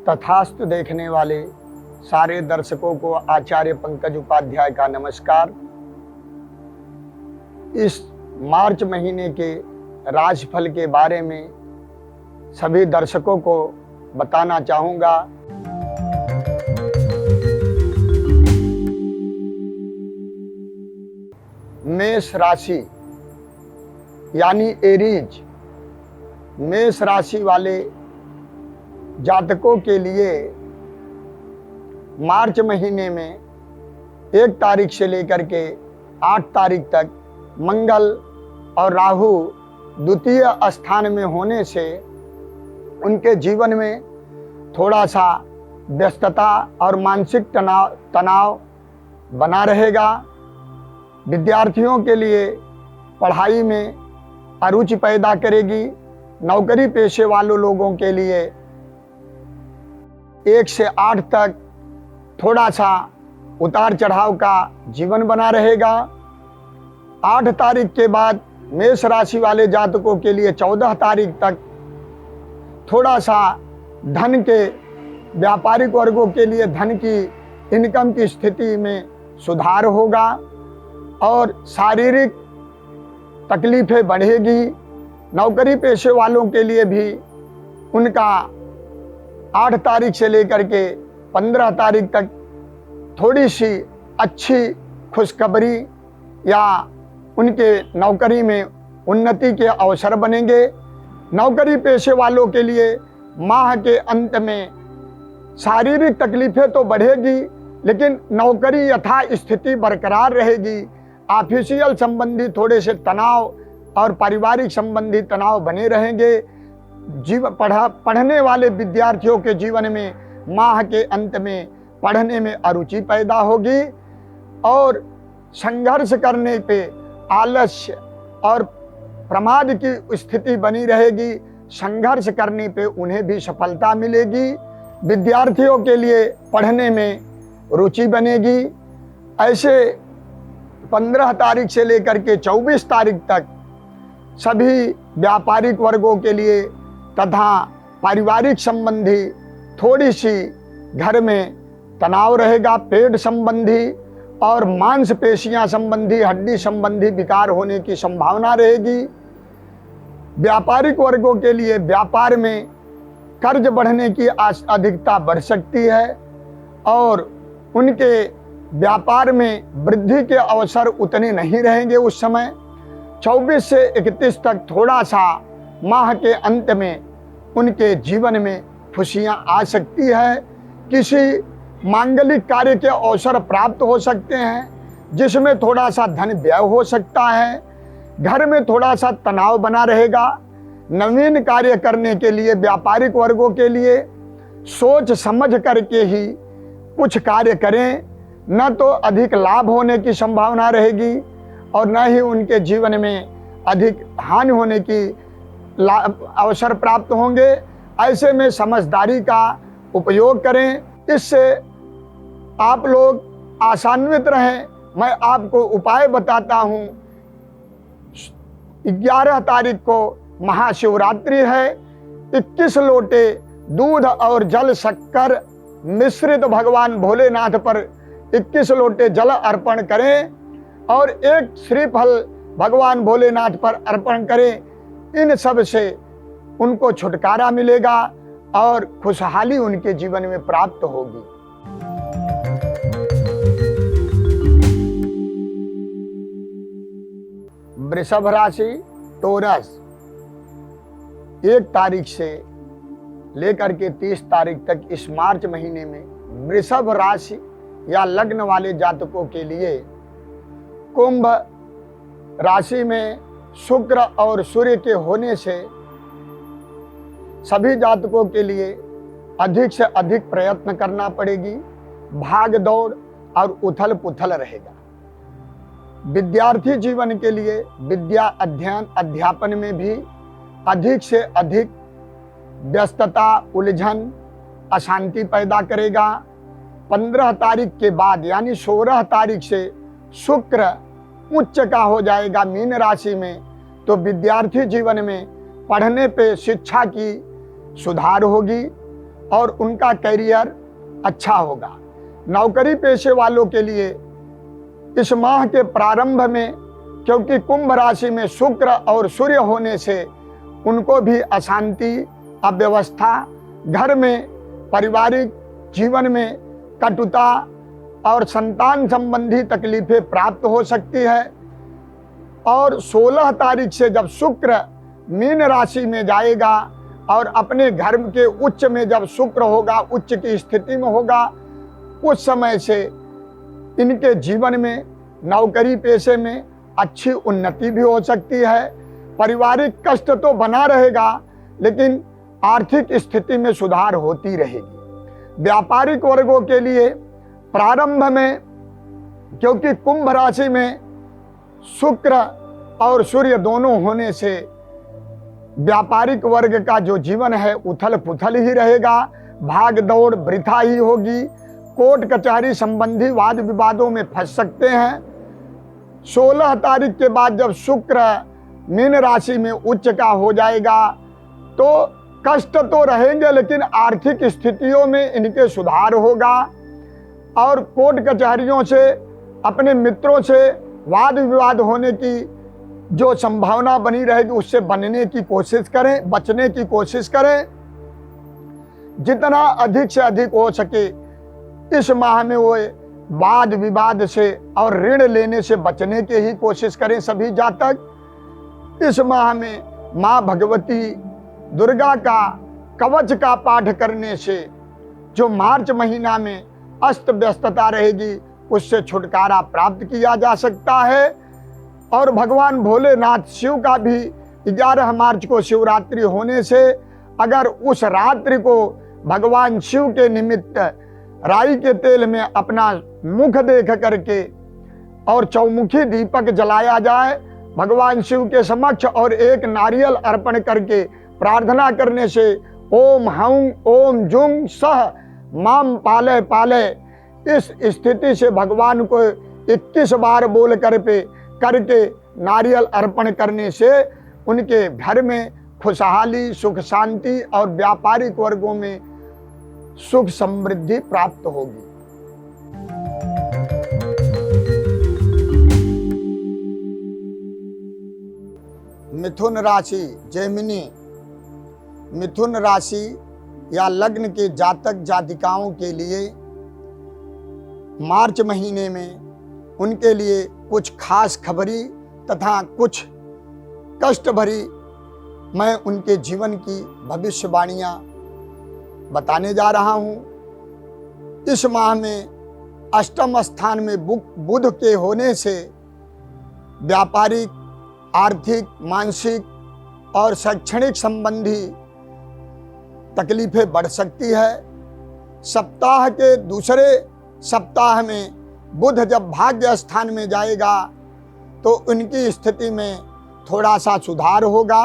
तथास्तु देखने वाले सारे दर्शकों को आचार्य पंकज उपाध्याय का नमस्कार। इस मार्च महीने के राशिफल के बारे में सभी दर्शकों को बताना चाहूँगा। मेष राशि यानी एरीज, मेष राशि वाले जातकों के लिए मार्च महीने में 1 तारीख से लेकर के 8 तारीख तक मंगल और राहु द्वितीय स्थान में होने से उनके जीवन में थोड़ा सा व्यस्तता और मानसिक तनाव बना रहेगा। विद्यार्थियों के लिए पढ़ाई में अरुचि पैदा करेगी। नौकरी पेशे वालों लोगों के लिए 1 से 8 तक थोड़ा सा उतार चढ़ाव का जीवन बना रहेगा। 8 तारीख के बाद मेष राशि वाले जातकों के लिए 14 तारीख तक थोड़ा सा धन के व्यापारिक वर्गों के लिए धन की इनकम की स्थिति में सुधार होगा और शारीरिक तकलीफें बढ़ेगी। नौकरी पेशे वालों के लिए भी उनका 8 तारीख से लेकर के 15 तारीख तक थोड़ी सी अच्छी खुशखबरी या उनके नौकरी में उन्नति के अवसर बनेंगे। नौकरी पेशे वालों के लिए माह के अंत में शारीरिक तकलीफें तो बढ़ेगी, लेकिन नौकरी यथा स्थिति बरकरार रहेगी। ऑफिशियल संबंधी थोड़े से तनाव और पारिवारिक संबंधी तनाव बने रहेंगे। पढ़ने वाले विद्यार्थियों के जीवन में माह के अंत में पढ़ने में अरुचि पैदा होगी और संघर्ष करने पे आलस्य और प्रमाद की स्थिति बनी रहेगी। संघर्ष करने पे उन्हें भी सफलता मिलेगी। विद्यार्थियों के लिए पढ़ने में रुचि बनेगी। ऐसे 15 तारीख से लेकर के 24 तारीख तक सभी व्यापारिक वर्गों के लिए तथा पारिवारिक संबंधी थोड़ी सी घर में तनाव रहेगा। पेट संबंधी और मांसपेशियां संबंधी, हड्डी संबंधी विकार होने की संभावना रहेगी। व्यापारिक वर्गों के लिए व्यापार में कर्ज बढ़ने की अधिकता बढ़ सकती है और उनके व्यापार में वृद्धि के अवसर उतने नहीं रहेंगे। उस समय 24 से 31 तक थोड़ा सा माह के अंत में उनके जीवन में खुशियां आ सकती है। किसी मांगलिक कार्य के अवसर प्राप्त हो सकते हैं जिसमें थोड़ा सा धन व्यय हो सकता है। घर में थोड़ा सा तनाव बना रहेगा। नवीन कार्य करने के लिए व्यापारिक वर्गों के लिए सोच समझ करके ही कुछ कार्य करें, न तो अधिक लाभ होने की संभावना रहेगी और न ही उनके जीवन में अधिक हानि होने की अवसर प्राप्त होंगे। ऐसे में समझदारी का उपयोग करें, इससे आप लोग आशान्वित रहें। मैं आपको उपाय बताता हूँ। 11 तारीख को महाशिवरात्रि है। 21 लोटे दूध और जल शक्कर मिश्रित भगवान भोलेनाथ पर 21 लोटे जल अर्पण करें और 1 श्रीफल भगवान भोलेनाथ पर अर्पण करें। इन सब से उनको छुटकारा मिलेगा और खुशहाली उनके जीवन में प्राप्त होगी। वृषभ राशि टोरस, 1 तारीख से लेकर के 30 तारीख तक इस मार्च महीने में वृषभ राशि या लग्न वाले जातकों के लिए कुंभ राशि में शुक्र और सूर्य के होने से सभी जातकों के लिए अधिक से अधिक प्रयत्न करना पड़ेगी। भाग दौड़ और उथल पुथल रहेगा। विद्यार्थी जीवन के लिए विद्या अध्ययन अध्यापन में भी अधिक से अधिक व्यस्तता, उलझन, अशांति पैदा करेगा। 15 तारीख के बाद यानी 16 तारीख से शुक्र उच्च का हो जाएगा मीन राशि में, तो विद्यार्थी जीवन में पढ़ने पे शिक्षा की सुधार होगी। और उनका कैरियर अच्छा होगा। नौकरी पेशे वालों के लिए इस माह के प्रारंभ में, क्योंकि कुंभ राशि में शुक्र और सूर्य होने से उनको भी अशांति, अव्यवस्था, घर में, पारिवारिक जीवन में कटुता और संतान संबंधी तकलीफें प्राप्त हो सकती है। और 16 तारीख से जब शुक्र मीन राशि में जाएगा और अपने घर के उच्च में जब शुक्र होगा, उच्च की स्थिति में होगा, उस समय से इनके जीवन में, नौकरी पेशे में अच्छी उन्नति भी हो सकती है। पारिवारिक कष्ट तो बना रहेगा, लेकिन आर्थिक स्थिति में सुधार होती रहेगी। व्यापारिक वर्गों के लिए प्रारंभ में, क्योंकि कुंभ राशि में शुक्र और सूर्य दोनों होने से व्यापारिक वर्ग का जो जीवन है उथल पुथल ही रहेगा, भाग दौड़ वृथा ही होगी, कोर्ट कचहरी संबंधी वाद विवादों में फंस सकते हैं। 16 तारीख के बाद जब शुक्र मीन राशि में उच्च का हो जाएगा तो कष्ट तो रहेंगे, लेकिन आर्थिक स्थितियों में इनके सुधार होगा और कोर्ट कचहरियों से, अपने मित्रों से वाद विवाद होने की जो संभावना बनी रहेगी उससे बनने की कोशिश करें, बचने की कोशिश करें। जितना अधिक से अधिक हो सके इस माह में वो वाद विवाद से और ऋण लेने से बचने की ही कोशिश करें सभी जातक। इस माह में माँ भगवती दुर्गा का कवच का पाठ करने से जो मार्च महीना में अस्त व्यस्तता रहेगी उससे छुटकारा प्राप्त किया जा सकता है। और भगवान भोलेनाथ शिव का भी 11 मार्च को शिवरात्रि होने से अगर उस रात्रि को भगवान शिव के निमित्त राई के तेल में अपना मुख देख करके और चौमुखी दीपक जलाया जाए भगवान शिव के समक्ष और एक नारियल अर्पण करके प्रार्थना करने से ओम हऊं ओम जुंग सह माम पाले पाले, इस स्थिति से भगवान को 21 बार बोल करके नारियल अर्पण करने से उनके घर में खुशहाली, सुख शांति और व्यापारिक वर्गों में सुख समृद्धि प्राप्त होगी। मिथुन राशि, जेमिनी मिथुन राशि या लग्न के जातक जातिकाओं के लिए मार्च महीने में उनके लिए कुछ खास खबरी तथा कुछ कष्ट भरी मैं उनके जीवन की भविष्यवाणियां बताने जा रहा हूं। इस माह में अष्टम स्थान में बुध के होने से व्यापारिक, आर्थिक, मानसिक और शैक्षणिक संबंधी तकलीफें बढ़ सकती है। सप्ताह के दूसरे सप्ताह में बुध जब भाग्य स्थान में जाएगा तो उनकी स्थिति में थोड़ा सा सुधार होगा।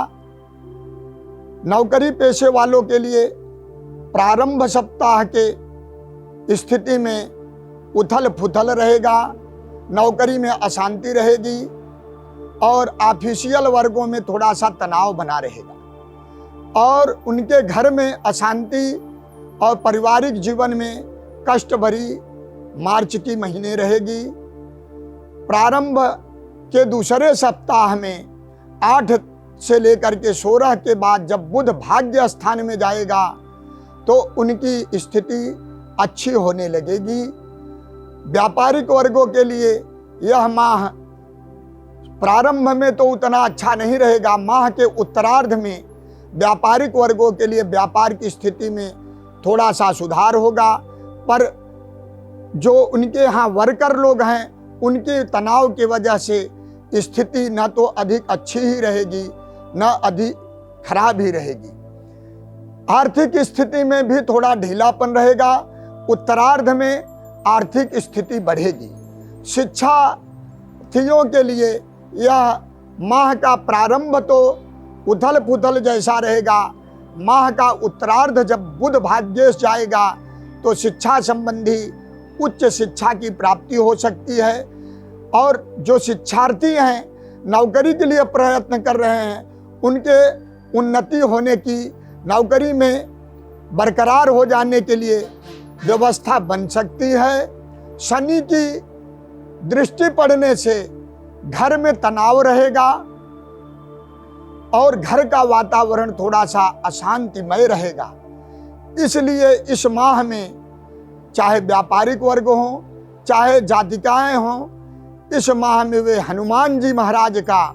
नौकरी पेशे वालों के लिए प्रारंभ सप्ताह के स्थिति में उथल पुथल रहेगा, नौकरी में अशांति रहेगी और ऑफिशियल वर्गों में थोड़ा सा तनाव बना रहेगा और उनके घर में अशांति और पारिवारिक जीवन में कष्ट भरी मार्च की महीने रहेगी। प्रारंभ के दूसरे सप्ताह में 8 से लेकर के 16 के बाद जब बुध भाग्य स्थान में जाएगा तो उनकी स्थिति अच्छी होने लगेगी। व्यापारिक वर्गों के लिए यह माह प्रारंभ में तो उतना अच्छा नहीं रहेगा। माह के उत्तरार्ध में व्यापारिक वर्गों के लिए व्यापार की स्थिति में थोड़ा सा सुधार होगा, पर जो उनके यहाँ वर्कर लोग हैं उनके तनाव की वजह से स्थिति न तो अधिक अच्छी ही रहेगी न अधिक खराब ही रहेगी। आर्थिक स्थिति में भी थोड़ा ढीलापन रहेगा। उत्तरार्ध में आर्थिक स्थिति बढ़ेगी। शिक्षार्थियों के लिए यह माह का प्रारंभ तो उथल पुथल जैसा रहेगा। माह का उत्तरार्ध जब बुध भाग्येश जाएगा तो शिक्षा संबंधी उच्च शिक्षा की प्राप्ति हो सकती है और जो शिक्षार्थी हैं, नौकरी के लिए प्रयत्न कर रहे हैं, उनके उन्नति होने की, नौकरी में बरकरार हो जाने के लिए व्यवस्था बन सकती है। शनि की दृष्टि पड़ने से घर में तनाव रहेगा और घर का वातावरण थोड़ा सा अशांतिमय रहेगा। इसलिए इस माह में चाहे व्यापारिक वर्ग हो, चाहे जातिकाएं हों, इस माह में वे हनुमान जी महाराज का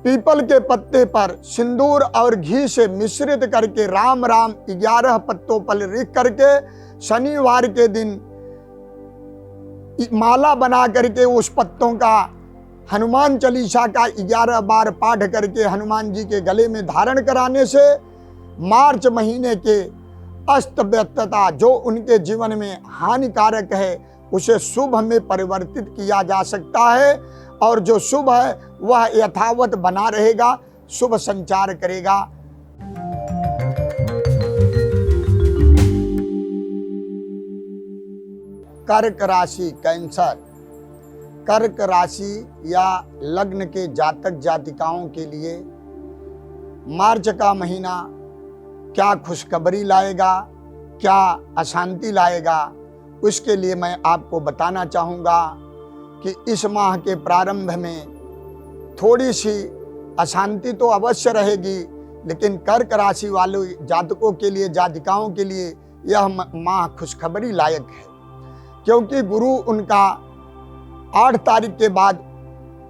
पीपल के पत्ते पर सिंदूर और घी से मिश्रित करके राम राम 11 पत्तों पर लिख करके शनिवार के दिन माला बना करके उस पत्तों का हनुमान चालीसा का 11 बार पाठ करके हनुमान जी के गले में धारण कराने से मार्च महीने के अस्त व्यस्तता जो उनके जीवन में हानिकारक है उसे शुभ में परिवर्तित किया जा सकता है, और जो शुभ है वह यथावत बना रहेगा, शुभ संचार करेगा। कर्क राशि कैंसर। कर्क राशि या लग्न के जातक जातिकाओं के लिए मार्च का महीना क्या खुशखबरी लाएगा, क्या अशांति लाएगा, उसके लिए मैं आपको बताना चाहूँगा कि इस माह के प्रारंभ में थोड़ी सी अशांति तो अवश्य रहेगी, लेकिन कर्क राशि वाले जातकों के लिए, जातिकाओं के लिए यह माह खुशखबरी लायक है, क्योंकि गुरु उनका 8 तारीख के बाद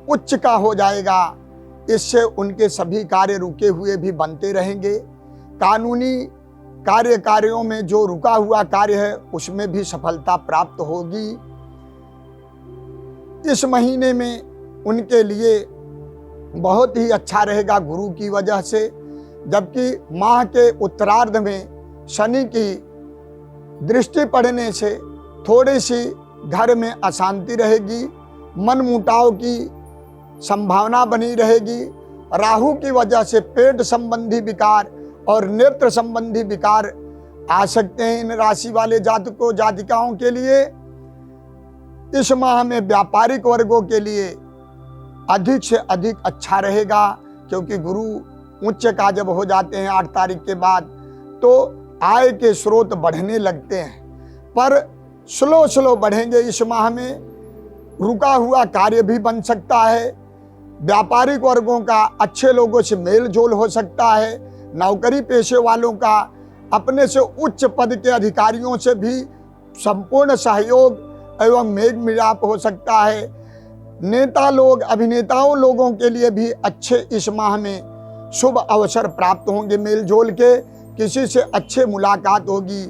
उच्च का हो जाएगा। इससे उनके सभी कार्य रुके हुए भी बनते रहेंगे। कानूनी कार्यों में जो रुका हुआ कार्य है उसमें भी सफलता प्राप्त होगी। इस महीने में उनके लिए बहुत ही अच्छा रहेगा गुरु की वजह से, जबकि माह के उत्तरार्ध में शनि की दृष्टि पड़ने से थोड़ी सी घर में अशांति रहेगी, मनमुटाव की संभावना बनी रहेगी। राहु की वजह से पेट संबंधी विकार और नेत्र संबंधी विकार आ सकते हैं इन राशि वाले जातकों जातिकाओं के लिए। इस माह में व्यापारिक वर्गों के लिए अधिक से अधिक अच्छा रहेगा, क्योंकि गुरु उच्च का जब हो जाते हैं 8 तारीख के बाद तो आय के स्रोत बढ़ने लगते हैं, पर स्लो बढ़ेंगे। इस माह में रुका हुआ कार्य भी बन सकता है। व्यापारिक वर्गों का अच्छे लोगों से मेल जोल हो सकता है। नौकरी पेशे वालों का अपने से उच्च पद के अधिकारियों से भी संपूर्ण सहयोग एवं मेल मिलाप हो सकता है। नेता लोग, अभिनेताओं लोगों के लिए भी अच्छे इस माह में शुभ अवसर प्राप्त होंगे, मेल जोल के किसी से अच्छे मुलाकात होगी।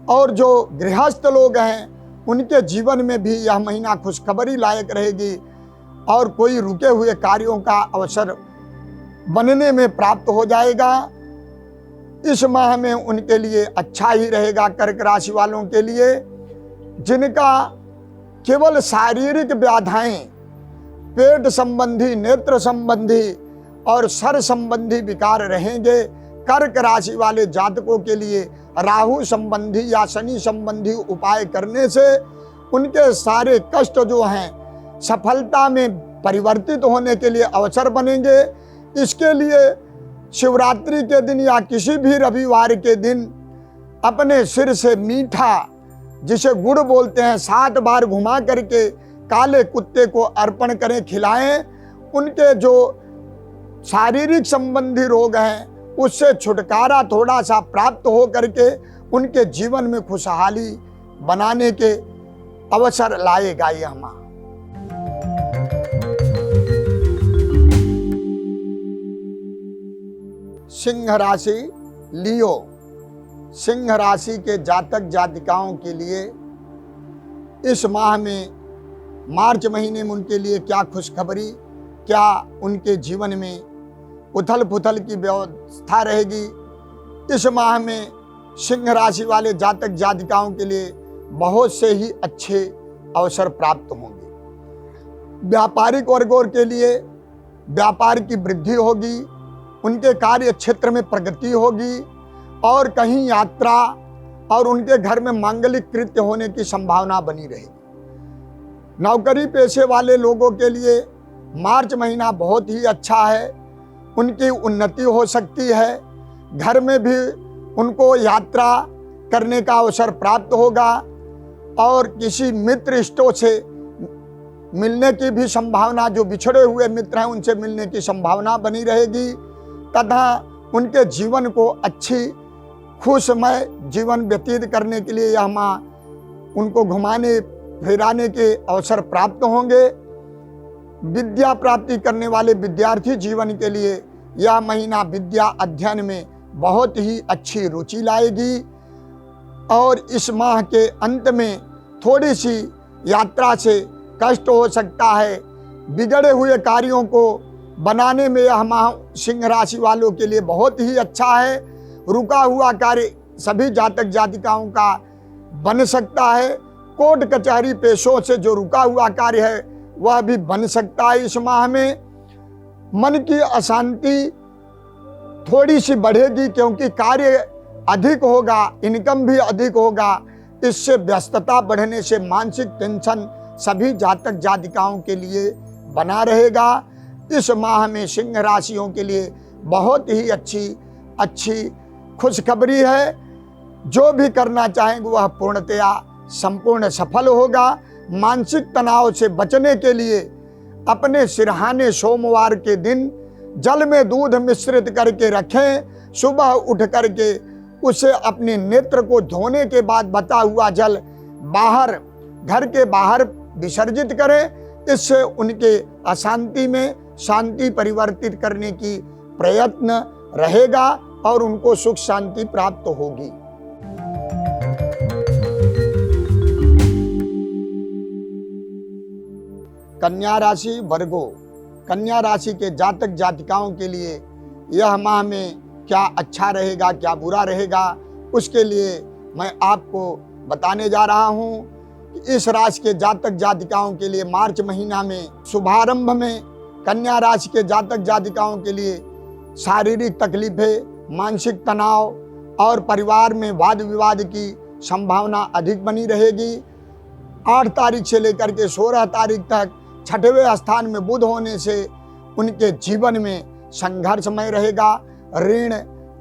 और जो गृहस्थ लोग हैं उनके जीवन में भी यह महीना खुशखबरी लायक रहेगी, और कोई रुके हुए कार्यों का अवसर बनने में प्राप्त हो जाएगा। इस माह में उनके लिए अच्छा ही रहेगा। कर्क राशि वालों के लिए जिनका केवल शारीरिक व्याधियां, पेट संबंधी, नेत्र संबंधी और सर संबंधी विकार रहेंगे, कर्क राशि वाले जातकों के लिए राहु संबंधी या शनि संबंधी उपाय करने से उनके सारे कष्ट जो हैं सफलता में परिवर्तित होने के लिए अवसर बनेंगे। इसके लिए शिवरात्रि के दिन या किसी भी रविवार के दिन अपने सिर से मीठा, जिसे गुड़ बोलते हैं, 7 बार घुमा करके काले कुत्ते को अर्पण करें, खिलाएं। उनके जो शारीरिक संबंधी रोग हैं उससे छुटकारा थोड़ा सा प्राप्त हो करके उनके जीवन में खुशहाली बनाने के अवसर लाएगा यह माह। सिंह राशि, लियो। सिंह राशि के जातक जातिकाओं के लिए इस माह में, मार्च महीने में उनके लिए क्या खुशखबरी, क्या उनके जीवन में उथल पुथल की व्यवस्था रहेगी। इस माह में सिंह राशि वाले जातक जातिकाओं के लिए बहुत से ही अच्छे अवसर प्राप्त होंगे। व्यापारिक वर्गों के लिए व्यापार की वृद्धि होगी, उनके कार्य क्षेत्र में प्रगति होगी, और कहीं यात्रा और उनके घर में मांगलिक कृत्य होने की संभावना बनी रहेगी। नौकरी पेशे वाले लोगों के लिए मार्च महीना बहुत ही अच्छा है, उनकी उन्नति हो सकती है। घर में भी उनको यात्रा करने का अवसर प्राप्त होगा और किसी मित्र इष्टों से मिलने की भी संभावना, जो बिछड़े हुए मित्र हैं उनसे मिलने की संभावना बनी रहेगी तथा उनके जीवन को अच्छी खुशमय जीवन व्यतीत करने के लिए यह माह उनको घुमाने फिराने के अवसर प्राप्त होंगे। विद्या प्राप्ति करने वाले विद्यार्थी जीवन के लिए यह महीना विद्या अध्ययन में बहुत ही अच्छी रुचि लाएगी और इस माह के अंत में थोड़ी सी यात्रा से कष्ट हो सकता है। बिगड़े हुए कार्यों को बनाने में यह माह सिंह राशि वालों के लिए बहुत ही अच्छा है। रुका हुआ कार्य सभी जातक जातिकाओं का बन सकता है। कोर्ट कचहरी पेशों से जो रुका हुआ कार्य है वह भी बन सकता है। इस माह में मन की अशांति थोड़ी सी बढ़ेगी क्योंकि कार्य अधिक होगा, इनकम भी अधिक होगा। इससे व्यस्तता बढ़ने से मानसिक टेंशन सभी जातक जातिकाओं के लिए बना रहेगा। इस माह में सिंह राशियों के लिए बहुत ही अच्छी खुशखबरी है। जो भी करना चाहेंगे वह पूर्णतया संपूर्ण सफल होगा। मानसिक तनाव से बचने के लिए अपने सिरहाने सोमवार के दिन जल में दूध मिश्रित करके रखें। सुबह उठ करके उसे अपने नेत्र को धोने के बाद बचा हुआ जल बाहर, घर के बाहर विसर्जित करें। इससे उनके अशांति में शांति परिवर्तित करने की प्रयत्न रहेगा और उनको सुख शांति प्राप्त होगी। कन्या राशि वर्गो, कन्या राशि के जातक जातिकाओं के लिए यह माह में क्या अच्छा रहेगा क्या बुरा रहेगा, उसके लिए मैं आपको बताने जा रहा हूं कि इस राशि के जातक जातिकाओं के लिए मार्च महीना में शुभारंभ में कन्या राशि के जातक जातिकाओं के लिए शारीरिक तकलीफें, मानसिक तनाव और परिवार में वाद विवाद की संभावना अधिक बनी रहेगी। 8 तारीख से लेकर के 16 तारीख तक 6वें स्थान में बुध होने से उनके जीवन में संघर्षमय रहेगा। ऋण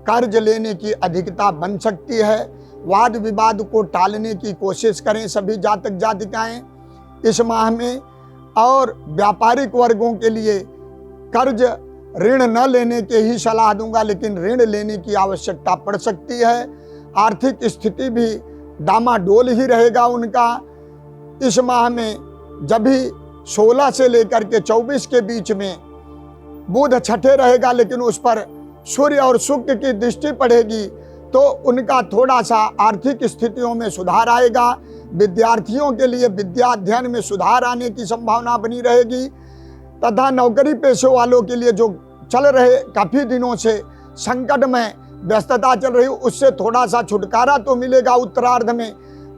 कर्ज लेने की अधिकता बन सकती है। वाद विवाद को टालने की कोशिश करें सभी जातक जातिकाएं इस माह में। और व्यापारिक वर्गों के लिए कर्ज ऋण न लेने के ही सलाह दूंगा, लेकिन ऋण लेने की आवश्यकता पड़ सकती है। आर्थिक स्थिति भी डामाडोल ही रहेगा उनका। इस माह में जब भी 16 से लेकर के 24 के बीच में बुध छठे रहेगा, लेकिन उस पर सूर्य और शुक्र की दृष्टि पड़ेगी तो उनका थोड़ा सा आर्थिक स्थितियों में सुधार आएगा। विद्यार्थियों के लिए विद्या अध्ययन में सुधार आने की संभावना बनी रहेगी तथा नौकरी पेशे वालों के लिए जो चल रहे काफी दिनों से संकट में व्यस्तता चल रही उससे थोड़ा सा छुटकारा तो मिलेगा उत्तरार्ध में,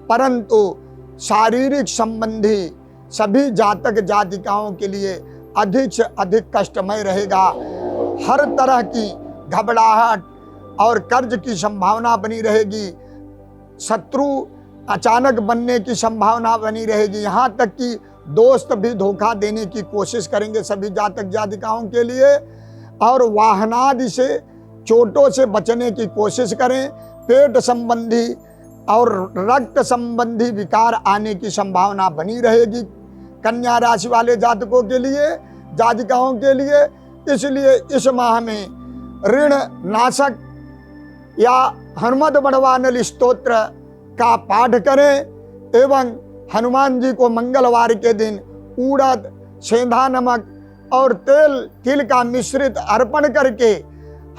परंतु शारीरिक संबंधी सभी जातक जातिकाओं के लिए अधिक से अधिक कष्टमय रहेगा। हर तरह की घबराहट और कर्ज की संभावना बनी रहेगी। शत्रु अचानक बनने की संभावना बनी रहेगी। यहाँ तक कि दोस्त भी धोखा देने की कोशिश करेंगे सभी जातक जातिकाओं के लिए। और वाहनादि से चोटों से बचने की कोशिश करें। पेट संबंधी और रक्त संबंधी विकार आने की संभावना बनी रहेगी कन्या राशि वाले जातकों के लिए, जातिकाओं के लिए। इसलिए इस माह में ऋण नाशक या हनुमत बड़वानल स्तोत्र का पाठ करें एवं हनुमान जी को मंगलवार के दिन उड़द, सेंधा नमक और तिल का मिश्रित अर्पण करके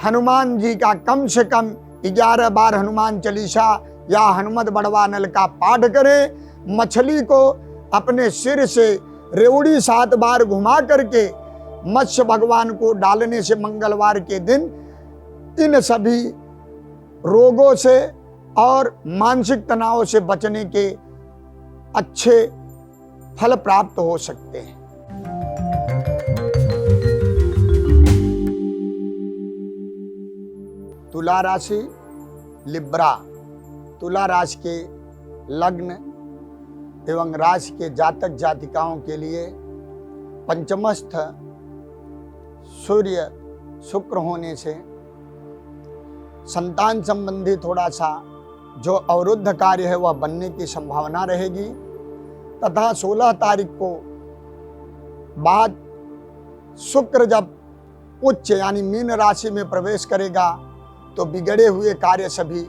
हनुमान जी का कम से कम 11 बार हनुमान चालीसा या हनुमत बड़वानल का पाठ करें। मछली को अपने सिर से रेवड़ी 7 बार घुमा करके मत्स्य भगवान को डालने से मंगलवार के दिन इन सभी रोगों से और मानसिक तनाव से बचने के अच्छे फल प्राप्त हो सकते हैं। तुला राशि लिब्रा, तुला राशि के लग्न एवं राशि के जातक जातिकाओं के लिए पंचमस्थ सूर्य शुक्र होने से संतान संबंधी थोड़ा सा जो अवरुद्ध कार्य है वह बनने की संभावना रहेगी। तथा 16 तारीख को बाद शुक्र जब उच्च यानी मीन राशि में प्रवेश करेगा तो बिगड़े हुए कार्य सभी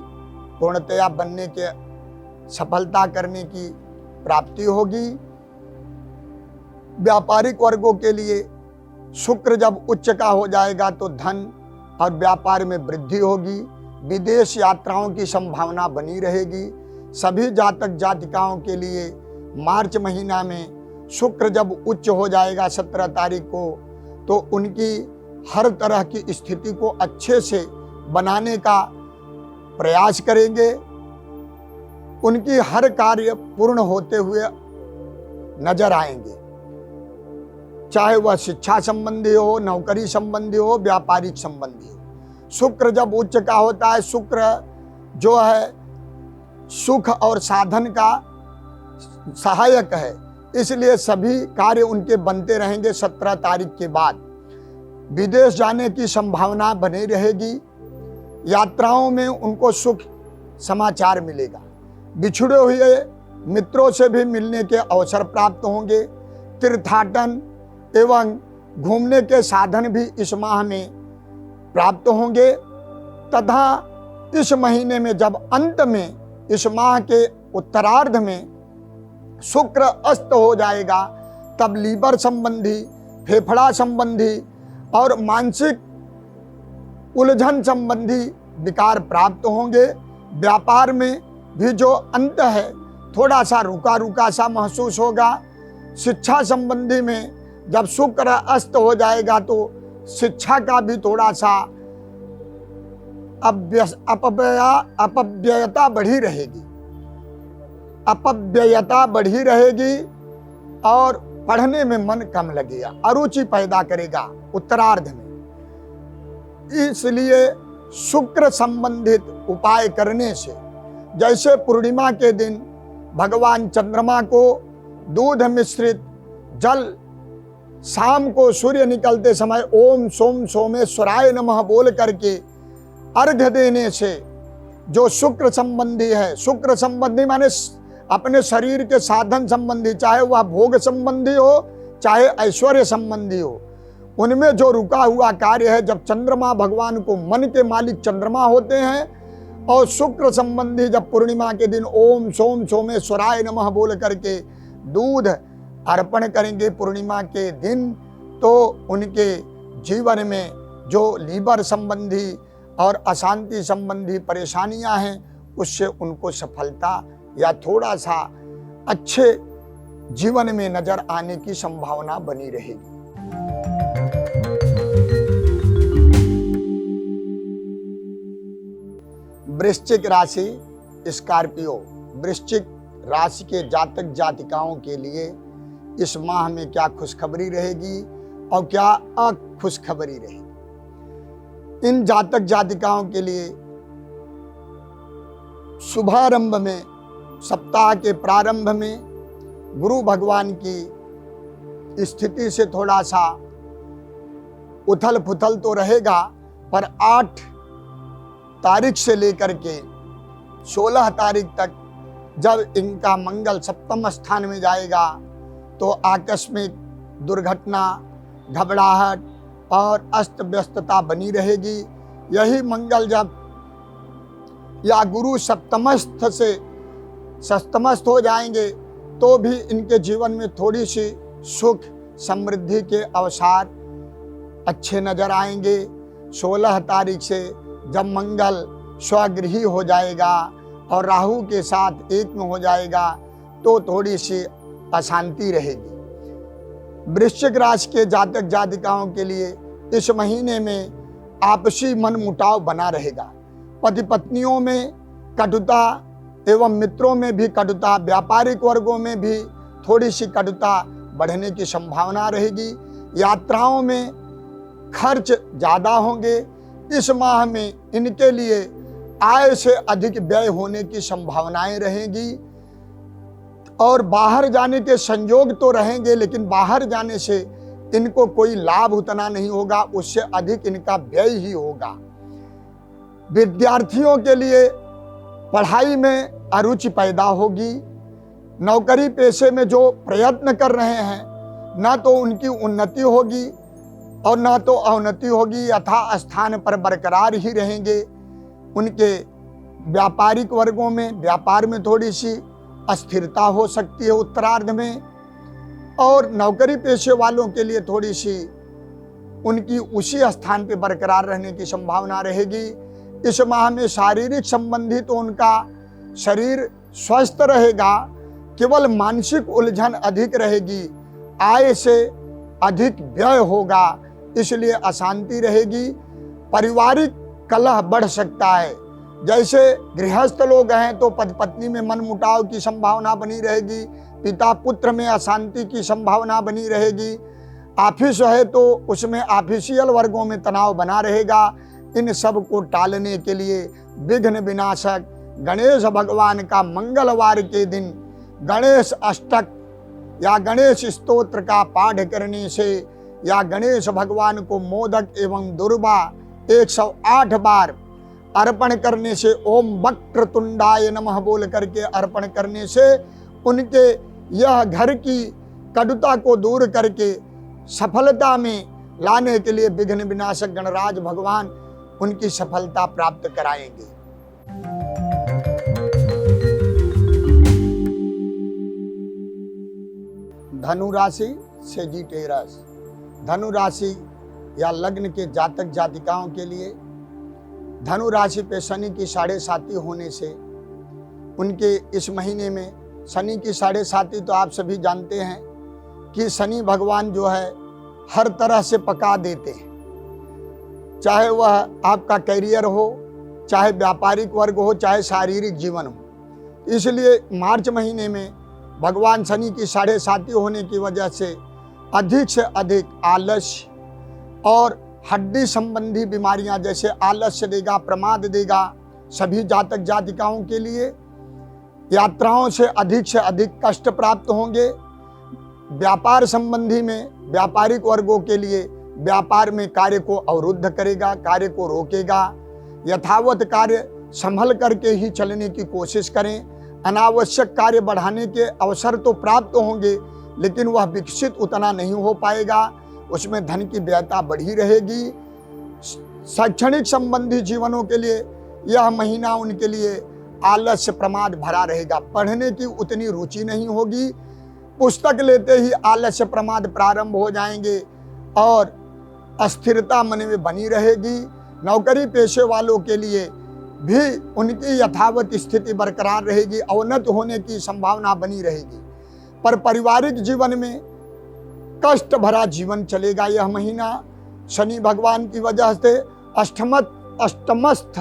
पूर्णतया बनने के सफलता करने की प्राप्ति होगी। व्यापारिक वर्गों के लिए शुक्र जब उच्च का हो जाएगा तो धन और व्यापार में वृद्धि होगी। विदेश यात्राओं की संभावना बनी रहेगी। सभी जातक जातिकाओं के लिए मार्च महीना में शुक्र जब उच्च हो जाएगा 17 तारीख को तो उनकी हर तरह की स्थिति को अच्छे से बनाने का प्रयास करेंगे। उनकी हर कार्य पूर्ण होते हुए नजर आएंगे, चाहे वह शिक्षा संबंधी हो, नौकरी संबंधी हो, व्यापारिक संबंधी हो। शुक्र जब उच्च का होता है, शुक्र जो है सुख और साधन का सहायक है, इसलिए सभी कार्य उनके बनते रहेंगे। 17 तारीख के बाद विदेश जाने की संभावना बनी रहेगी। यात्राओं में उनको सुख समाचार मिलेगा। बिछड़े हुए मित्रों से भी मिलने के अवसर प्राप्त होंगे। तीर्थाटन एवं घूमने के साधन भी इस माह में प्राप्त होंगे। तथा इस महीने में जब अंत में इस माह के उत्तरार्ध में शुक्र अस्त हो जाएगा तब लीवर संबंधी, फेफड़ा संबंधी और मानसिक उलझन संबंधी विकार प्राप्त होंगे। व्यापार में भी जो अंत है थोड़ा सा रुका रुका सा महसूस होगा। शिक्षा संबंधी में जब शुक्र अस्त हो जाएगा तो शिक्षा का भी थोड़ा सा अपव्ययता बढ़ी रहेगी। अपव्ययता बढ़ी रहेगी और पढ़ने में मन कम लगेगा, अरुचि पैदा करेगा उत्तरार्ध में। इसलिए शुक्र संबंधित उपाय करने से, जैसे पूर्णिमा के दिन भगवान चंद्रमा को दूध मिश्रित जल शाम को सूर्य निकलते समय ओम सोम सोमेश्वराय नमः बोल करके अर्घ्य देने से जो शुक्र संबंधी है, शुक्र संबंधी माने अपने शरीर के साधन संबंधी, चाहे वह भोग संबंधी हो चाहे ऐश्वर्य संबंधी हो, उनमें जो रुका हुआ कार्य है, जब चंद्रमा भगवान को मन के मालिक चंद्रमा होते हैं और शुक्र संबंधी जब पूर्णिमा के दिन ओम सोम सोमेश्वराय नमः बोल करके दूध अर्पण करेंगे पूर्णिमा के दिन, तो उनके जीवन में जो लीवर संबंधी और अशांति संबंधी परेशानियां हैं उससे उनको सफलता या थोड़ा सा अच्छे जीवन में नजर आने की संभावना बनी रहेगी। वृश्चिक राशि स्कॉर्पियो, वृश्चिक राशि के जातक जातिकाओं के लिए इस माह में क्या खुशखबरी रहेगी और क्या अखुशखबरी रहेगी। इन जातक जातिकाओं के लिए शुभारंभ में, सप्ताह के प्रारंभ में गुरु भगवान की स्थिति से थोड़ा सा उथल पुथल तो रहेगा, पर 8 तारीख से लेकर के 16 तारीख तक जब इनका मंगल सप्तम स्थान में जाएगा तो आकस्मिक दुर्घटना, घबराहट और अस्त व्यस्तता बनी रहेगी। यही मंगल जब या गुरु सप्तमस्थ से सप्तमस्थ हो जाएंगे तो भी इनके जीवन में थोड़ी सी सुख समृद्धि के अवसर अच्छे नजर आएंगे। 16 तारीख से जब मंगल स्वगृही हो जाएगा और राहु के साथ एक में हो जाएगा तो थोड़ी सी अशांति रहेगी। वृश्चिक राशि के जातक जातिकाओं के लिए इस महीने में आपसी मनमुटाव बना रहेगा। पति पत्नियों में कटुता एवं मित्रों में भी कटुता, व्यापारिक वर्गों में भी थोड़ी सी कटुता बढ़ने की संभावना रहेगी। यात्राओं में खर्च ज़्यादा होंगे। इस माह में इनके लिए आय से अधिक व्यय होने की संभावनाएं रहेंगी और बाहर जाने के संयोग तो रहेंगे, लेकिन बाहर जाने से इनको कोई लाभ उतना नहीं होगा, उससे अधिक इनका व्यय ही होगा। विद्यार्थियों के लिए पढ़ाई में अरुचि पैदा होगी। नौकरी पेशे में जो प्रयत्न कर रहे हैं ना तो उनकी उन्नति होगी और ना तो अवनति होगी, यथा स्थान पर बरकरार ही रहेंगे। उनके व्यापारिक वर्गों में व्यापार में थोड़ी सी अस्थिरता हो सकती है उत्तरार्ध में, और नौकरी पेशे वालों के लिए थोड़ी सी उनकी उसी स्थान पे बरकरार रहने की संभावना रहेगी। इस माह में शारीरिक संबंधी तो उनका शरीर स्वस्थ रहेगा, केवल मानसिक उलझन अधिक रहेगी, आय से अधिक व्यय होगा, इसलिए अशांति रहेगी। पारिवारिक कलह बढ़ सकता है। जैसे गृहस्थ लोग हैं तो पति पत्नी में मनमुटाव की संभावना बनी रहेगी, पिता पुत्र में अशांति की संभावना बनी रहेगी। ऑफिस है तो उसमें ऑफिशियल वर्गों में तनाव बना रहेगा। इन सब को टालने के लिए विघ्न विनाशक गणेश भगवान का मंगलवार के दिन गणेश अष्टक या गणेश स्तोत्र का पाठ करने से या गणेश भगवान को मोदक एवं दुर्वा 108 बार अर्पण करने से, ओम वक्रतुंडाय नमः बोल करके अर्पण करने से उनके यह घर की कटुता को दूर करके सफलता में लाने के लिए विघ्न विनाशक गणराज भगवान उनकी सफलता प्राप्त कराएंगे। धनु राशि से जी टेरस। धनु राशि या लग्न के जातक जातिकाओं के लिए धनु राशि पे शनि की 7.5 होने से उनके इस महीने में शनि की 7.5 तो आप सभी जानते हैं कि शनि भगवान जो है हर तरह से पका देते हैं, चाहे वह आपका कैरियर हो, चाहे व्यापारिक वर्ग हो, चाहे शारीरिक जीवन हो। इसलिए मार्च महीने में भगवान शनि की 7.5 होने की वजह से अधिक आलस्य और हड्डी संबंधी बीमारियां जैसे आलस्य देगा, प्रमाद देगा सभी जातक जातिकाओं के लिए। यात्राओं से अधिक कष्ट प्राप्त होंगे। व्यापार संबंधी में व्यापारिक वर्गों के लिए व्यापार में कार्य को अवरुद्ध करेगा, कार्य को रोकेगा। यथावत कार्य संभल करके ही चलने की कोशिश करें। अनावश्यक कार्य बढ़ाने के अवसर तो प्राप्त होंगे, लेकिन वह विकसित उतना नहीं हो पाएगा, उसमें धन की व्ययता बढ़ी रहेगी। शैक्षणिक संबंधी जीवनों के लिए यह महीना उनके लिए आलस्य प्रमाद भरा रहेगा। पढ़ने की उतनी रुचि नहीं होगी, पुस्तक लेते ही आलस्य प्रमाद प्रारंभ हो जाएंगे और अस्थिरता मन में बनी रहेगी। नौकरी पेशे वालों के लिए भी उनकी यथावत स्थिति बरकरार रहेगी, अवनत होने की संभावना बनी रहेगी। पर पारिवारिक जीवन में कष्ट भरा जीवन चलेगा यह महीना। शनि भगवान की वजह से अष्टमस्थ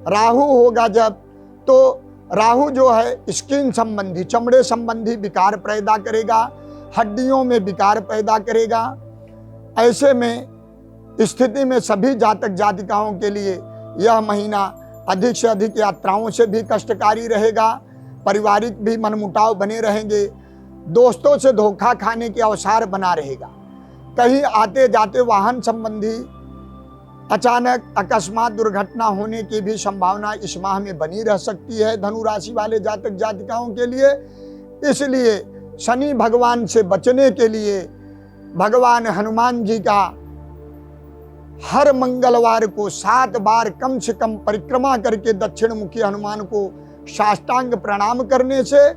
राहु होगा जब, तो राहु जो है स्किन संबंधी, चमड़े संबंधी विकार पैदा करेगा, हड्डियों में विकार पैदा करेगा। ऐसे में स्थिति में सभी जातक जातिकाओं के लिए यह महीना अधिक से अधिक यात्राओं से भी कष्टकारी रहेगा। पारिवारिक भी मनमुटाव बने रहेंगे। दोस्तों से धोखा खाने के अवसर बना रहेगा। कहीं आते जाते वाहन संबंधी अचानक अकस्मात दुर्घटना होने की भी संभावना इस माह में बनी रह सकती है धनु राशि वाले जातक जातिकाओं के लिए। इसलिए शनि भगवान से बचने के लिए भगवान हनुमान जी का हर मंगलवार को 7 बार कम से कम परिक्रमा करके दक्षिण मुखी हनुमान को साष्टांग प्रणाम करने से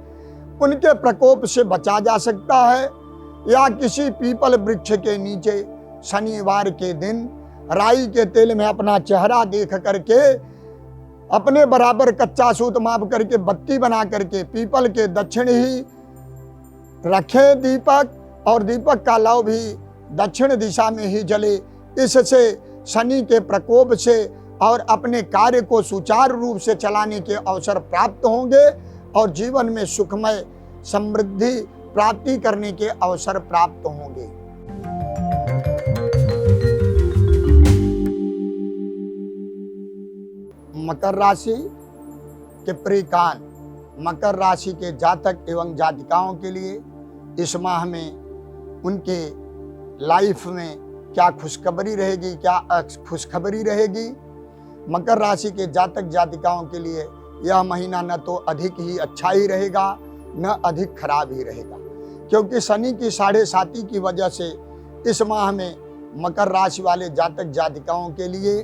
उनके प्रकोप से बचा जा सकता है। या किसी पीपल वृक्ष के नीचे शनिवार के दिन राई के तेल में अपना चेहरा देख करके अपने बराबर कच्चा सूत माप करके बत्ती बना करके पीपल के दक्षिण ही रखें दीपक, और दीपक का लौ भी दक्षिण दिशा में ही जले। इससे शनि के प्रकोप से और अपने कार्य को सुचारू रूप से चलाने के अवसर प्राप्त होंगे और जीवन में सुखमय समृद्धि प्राप्ति करने के अवसर प्राप्त होंगे। मकर राशि के प्रेकान, मकर राशि के जातक एवं जातिकाओं के लिए इस माह में उनके लाइफ में क्या खुशखबरी रहेगी, क्या खुशखबरी रहेगी। मकर राशि के जातक जातिकाओं के लिए यह महीना न तो अधिक ही अच्छा ही रहेगा न अधिक खराब ही रहेगा, क्योंकि शनि की 7.5 की वजह से इस माह में मकर राशि वाले जातक जातिकाओं के लिए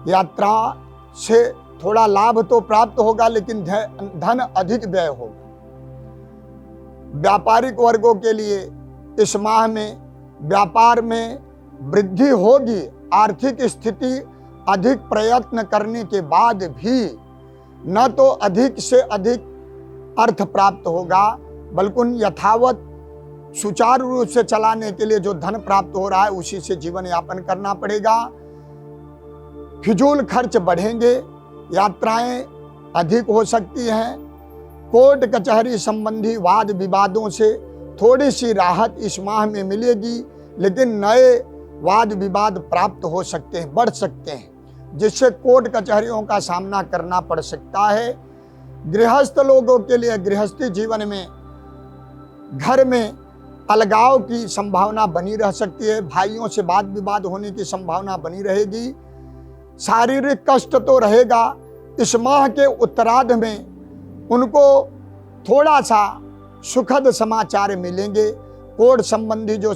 यात्रा से थोड़ा लाभ तो प्राप्त होगा, लेकिन धन अधिक व्यय होगा। व्यापारिक वर्गों के लिए इस माह में व्यापार में वृद्धि होगी। आर्थिक स्थिति अधिक प्रयत्न करने के बाद भी न तो अधिक से अधिक अर्थ प्राप्त होगा, बल्कि यथावत सुचारू रूप से चलाने के लिए जो धन प्राप्त हो रहा है उसी से जीवन यापन करना पड़ेगा। फिजूल खर्च बढ़ेंगे, यात्राएं अधिक हो सकती हैं। कोर्ट कचहरी संबंधी वाद विवादों से थोड़ी सी राहत इस माह में मिलेगी, लेकिन नए वाद विवाद प्राप्त हो सकते हैं, बढ़ सकते हैं, जिससे कोर्ट कचहरियों का सामना करना पड़ सकता है। गृहस्थ लोगों के लिए गृहस्थी जीवन में घर में अलगाव की संभावना बनी रह सकती है, भाइयों से वाद विवाद होने की संभावना बनी रहेगी। शारीरिक कष्ट तो रहेगा। इस माह के उत्तरार्ध में उनको थोड़ा सा सुखद समाचार मिलेंगे। कोर्ट संबंधी जो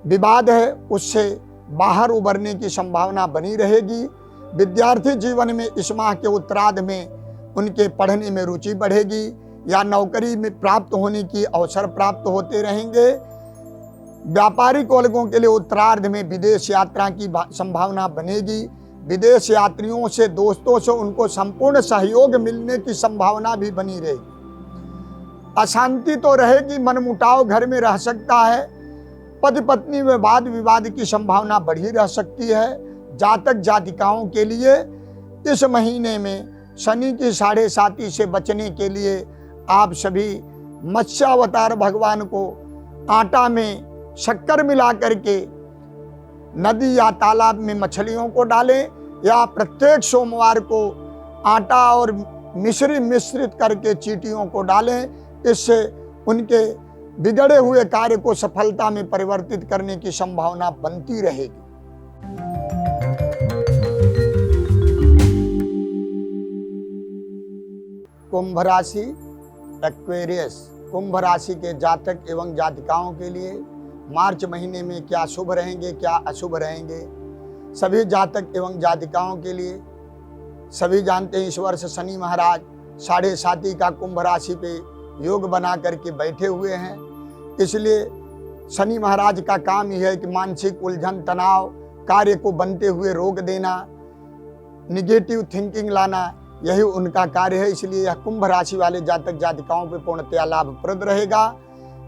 विवाद है उससे बाहर उबरने की संभावना बनी रहेगी। विद्यार्थी जीवन में इस माह के उत्तरार्ध में उनके पढ़ने में रुचि बढ़ेगी या नौकरी में प्राप्त होने की अवसर प्राप्त होते रहेंगे। व्यापारिक वर्गों के लिए उत्तरार्ध में विदेश यात्रा की संभावना बनेगी। विदेश यात्रियों से, दोस्तों से उनको संपूर्ण सहयोग मिलने की संभावना भी बनी रहेगी। अशांति तो रहेगी, मनमुटाव घर में रह सकता है। पति पत्नी में वाद विवाद की संभावना बढ़ी रह सकती है। जातक जातिकाओं के लिए इस महीने में शनि की 7.5 से बचने के लिए आप सभी मत्स्यावतार भगवान को आटा में शक्कर मिला करके नदी या तालाब में मछलियों को डालें, या प्रत्येक सोमवार को आटा और मिश्री मिश्रित करके चींटियों को डालें। इससे उनके बिगड़े हुए कार्य को सफलता में परिवर्तित करने की संभावना बनती रहेगी। कुंभ राशि एक्वेरियस। कुंभ राशि के जातक एवं जातिकाओं के लिए मार्च महीने में क्या शुभ रहेंगे, क्या अशुभ रहेंगे। सभी जातक एवं जातिकाओं के लिए सभी जानते हैं इस वर्ष शनि महाराज 7.5 का कुंभ राशि पे योग बना करके बैठे हुए हैं। इसलिए शनि महाराज का काम यह है कि मानसिक उलझन, तनाव, कार्य को बनते हुए रोक देना, निगेटिव थिंकिंग लाना, यही उनका कार्य है। इसलिए यह कुंभ राशि वाले जातक जातिकाओं पर पूर्णतया लाभप्रद रहेगा।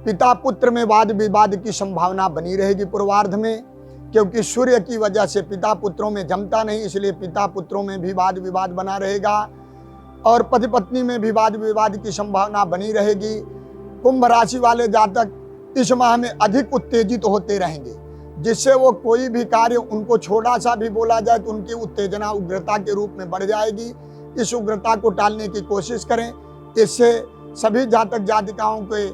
पिता पुत्र में वाद विवाद की संभावना बनी रहेगी पूर्वार्ध में, क्योंकि सूर्य की वजह से पिता पुत्रों में जमता नहीं, इसलिए पिता पुत्रों में भी वाद विवाद बना रहेगा और पति पत्नी में भी वाद विवाद की संभावना बनी रहेगी। कुंभ राशि वाले जातक इस माह में अधिक उत्तेजित होते रहेंगे, जिससे वो कोई भी कार्य उनको छोटा सा भी बोला जाए तो उनकी उत्तेजना उग्रता के रूप में बढ़ जाएगी। इस उग्रता को टालने की कोशिश करें। इससे सभी जातक जातिकाओं के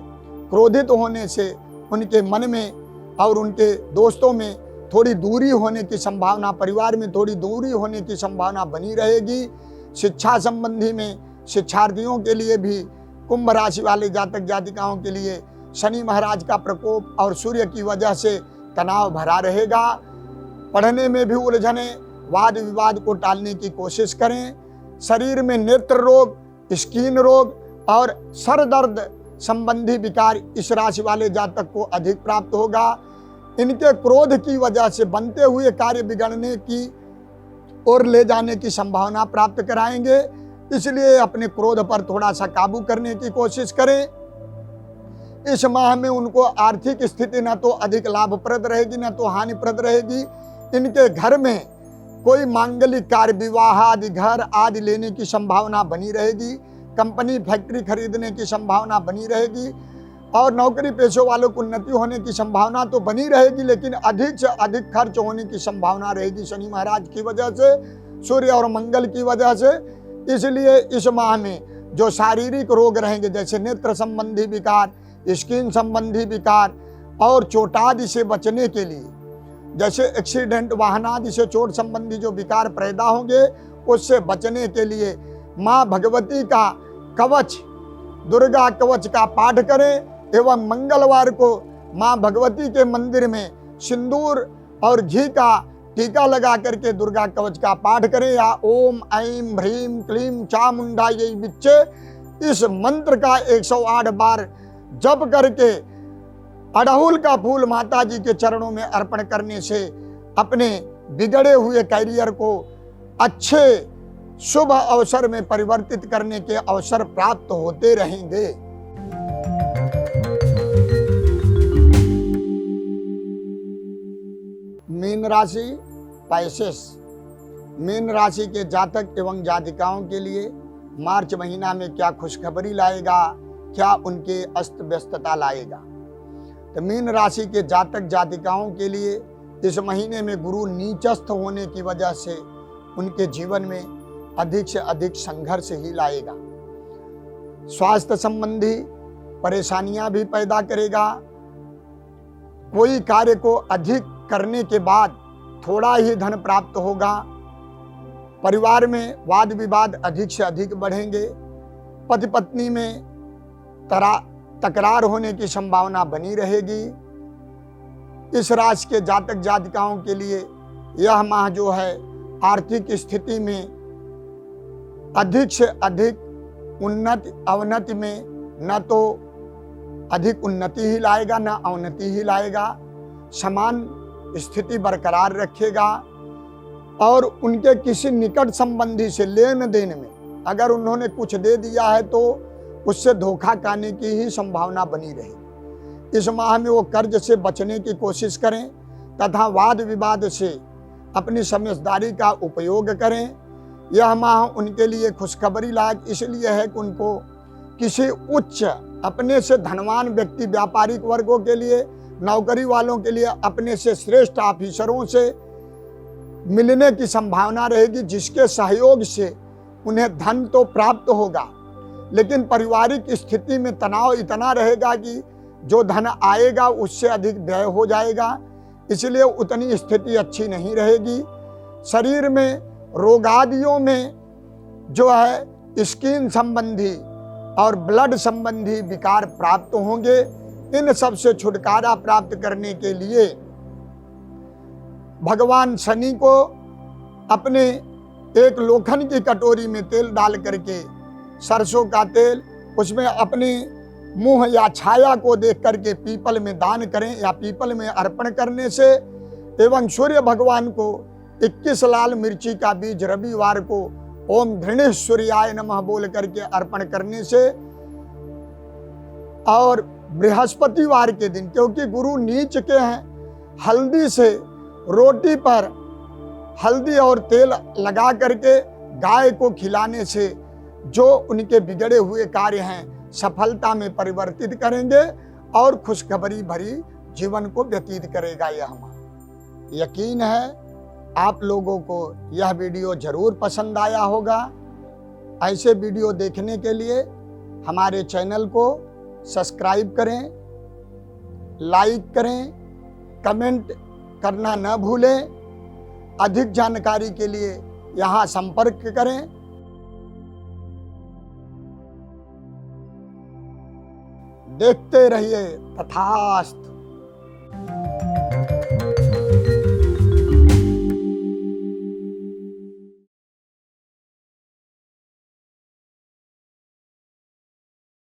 क्रोधित होने से उनके मन में और उनके दोस्तों में थोड़ी दूरी होने की संभावना, परिवार में थोड़ी दूरी होने की संभावना बनी रहेगी। शिक्षा संबंधी में शिक्षार्थियों के लिए भी कुंभ राशि वाले जातक जातिकाओं के लिए शनि महाराज का प्रकोप और सूर्य की वजह से तनाव भरा रहेगा। पढ़ने में भी उलझने, वाद विवाद को टालने की कोशिश करें। शरीर में नेत्र रोग, स्किन रोग और सर दर्द संबंधी विकार इस राशि वाले जातक को अधिक प्राप्त होगा। इनके क्रोध की वजह से बनते हुए कार्य बिगड़ने की ओर ले जाने की संभावना प्राप्त कराएंगे। इसलिए अपने क्रोध पर थोड़ा सा काबू करने की कोशिश करें। इस माह में उनको आर्थिक स्थिति न तो अधिक लाभप्रद रहेगी न तो हानिप्रद रहेगी। इनके घर में कोई मांगलिक कार्य, विवाह आदि, घर आदि लेने की संभावना बनी रहेगी। कंपनी फैक्ट्री खरीदने की संभावना बनी रहेगी और नौकरी पेशों वालों को उन्नति होने की संभावना तो बनी रहेगी, लेकिन अधिक से अधिक खर्च होने की संभावना रहेगी शनि महाराज की वजह से, सूर्य और मंगल की वजह से। इसलिए इस माह में जो शारीरिक रोग रहेंगे, जैसे नेत्र संबंधी विकार, स्किन संबंधी विकार और चोटादि से बचने के लिए जैसे एक्सीडेंट, वाहन आदि से चोट संबंधी जो विकार पैदा होंगे उससे बचने के लिए माँ भगवती का कवच, दुर्गा कवच का पाठ करें एवं मंगलवार को माँ भगवती के मंदिर में सिंदूर और घी का टीका लगा करके दुर्गा कवच का पाठ करें या ओम ऐं ह्रीं क्लीं चामुंडायै विच्चे इस मंत्र का 108 बार जप करके अड़हुल का फूल माता जी के चरणों में अर्पण करने से अपने बिगड़े हुए कैरियर को अच्छे शुभ अवसर में परिवर्तित करने के अवसर प्राप्त होते रहेंगे। मीन राशि पैसेस। मीन राशि के जातक एवं जातिकाओं के लिए मार्च महीना में क्या खुशखबरी लाएगा, क्या उनके अस्त व्यस्तता लाएगा। तो मीन राशि के जातक जातिकाओं के लिए इस महीने में गुरु नीचस्थ होने की वजह से उनके जीवन में अधिक से अधिक संघर्ष ही लाएगा। स्वास्थ्य संबंधी परेशानियां भी पैदा करेगा। कोई कार्य को अधिक करने के बाद थोड़ा ही धन प्राप्त होगा। परिवार में वाद विवाद अधिक से अधिक बढ़ेंगे। पति पत्नी में तकरार होने की संभावना बनी रहेगी। इस राशि के जातक जातिकाओं के लिए यह माह जो है आर्थिक स्थिति में अधिक से अधिक अवनति में न तो अधिक उन्नति ही लाएगा न अवनति ही लाएगा। समान स्थिति बरकरार रखेगा और उनके किसी निकट संबंधी से लेन देन में अगर उन्होंने कुछ दे दिया है तो उससे धोखा खाने की ही संभावना बनी रही। इस माह में वो कर्ज से बचने की कोशिश करें तथा वाद विवाद से अपनी समझदारी का उपयोग करें। यह माह उनके लिए खुशखबरी लायक इसलिए है कि उनको किसी उच्च अपने से धनवान व्यक्ति, व्यापारिक वर्गों के लिए, नौकरी वालों के लिए अपने से श्रेष्ठ ऑफिसरों से मिलने की संभावना रहेगी, जिसके सहयोग से उन्हें धन तो प्राप्त होगा लेकिन पारिवारिक स्थिति में तनाव इतना रहेगा कि जो धन आएगा उससे अधिक व्यय हो जाएगा, इसलिए उतनी स्थिति अच्छी नहीं रहेगी। शरीर में रोगादियों में जो है स्किन संबंधी और ब्लड संबंधी विकार प्राप्त होंगे। इन सब से छुटकारा प्राप्त करने के लिए भगवान शनि को अपने एक लोखंड की कटोरी में तेल डाल करके, सरसों का तेल, उसमें अपने मुंह या छाया को देख करके पीपल में दान करें या पीपल में अर्पण करने से एवं सूर्य भगवान को 21 लाल मिर्ची का बीज रविवार को ओम घृणेश सूर्याय नमः बोल करके अर्पण करने से और बृहस्पतिवार के दिन, क्योंकि गुरु नीच के हैं, हल्दी से रोटी पर हल्दी और तेल लगा करके गाय को खिलाने से जो उनके बिगड़े हुए कार्य हैं सफलता में परिवर्तित करेंगे और खुशखबरी भरी जीवन को व्यतीत करेगा। यह यकीन है आप लोगों को यह वीडियो जरूर पसंद आया होगा। ऐसे वीडियो देखने के लिए हमारे चैनल को सब्सक्राइब करें, लाइक करें, कमेंट करना न भूलें। अधिक जानकारी के लिए यहाँ संपर्क करें। देखते रहिए। तथास्तु।